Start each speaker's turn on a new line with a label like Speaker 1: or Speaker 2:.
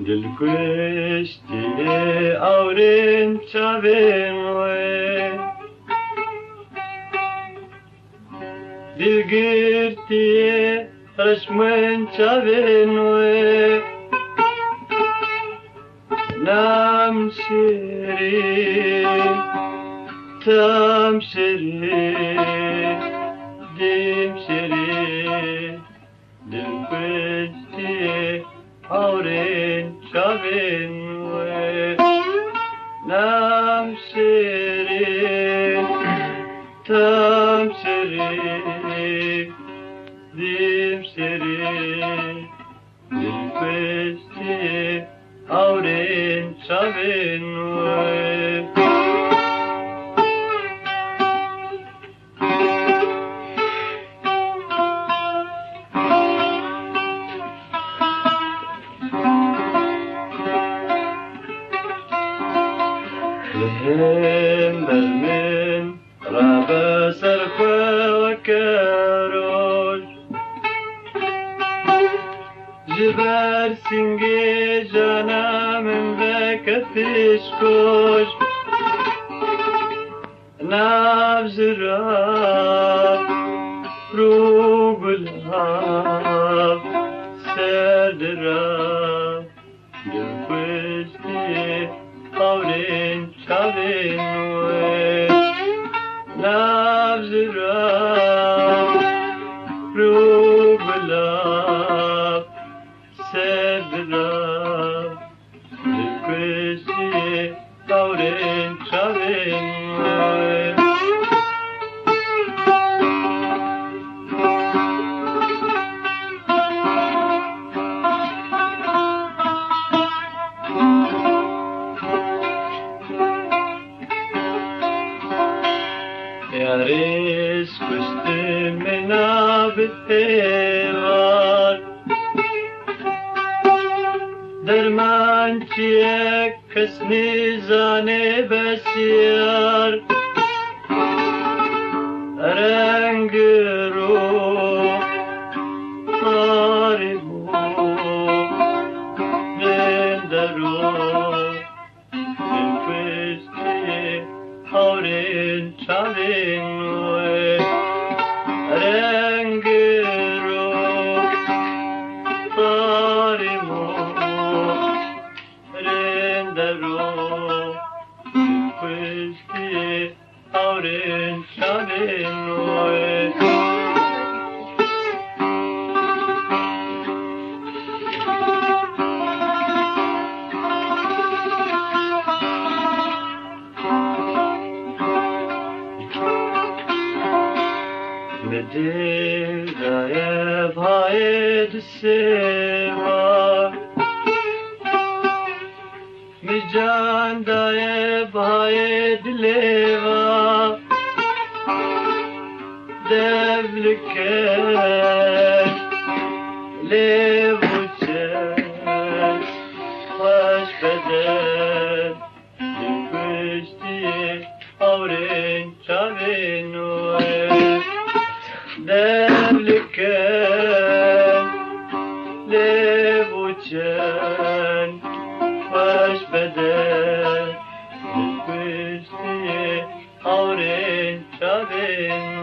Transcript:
Speaker 1: Dilkuşti avrin çavin ve Dilgirti rışmın çavin ve Nam şirin tam şirin dim şirin Dilkuşti avrin çavin ve Nam şirin tam şirin dim şirin Dilkuşti avrin çavin ve لهم برمن رابا سرخوا وكاروش جبار سنگي جانا من ذاك فيشكوش ناب زراب روب الهاب سردراب دلفشتي avrin çavin ve nabzirab rublab sedrab dilkuşti avrin çavin ve Yaris kustin menabte var Dermançiye kısni zane besiyar Rengi ruh haribu Rindaru Dilkuşti avrin çavin ve rengi ruh tarimu rendaru Dilkuşti avrin çavin ve Medil dayev hayed seva Mican dayev hayed leva Devliken levuçen Hoş beden Dilkuşti avrin çavin ve Devliken levuçen Hoş beden Dilkuşti avrin çavin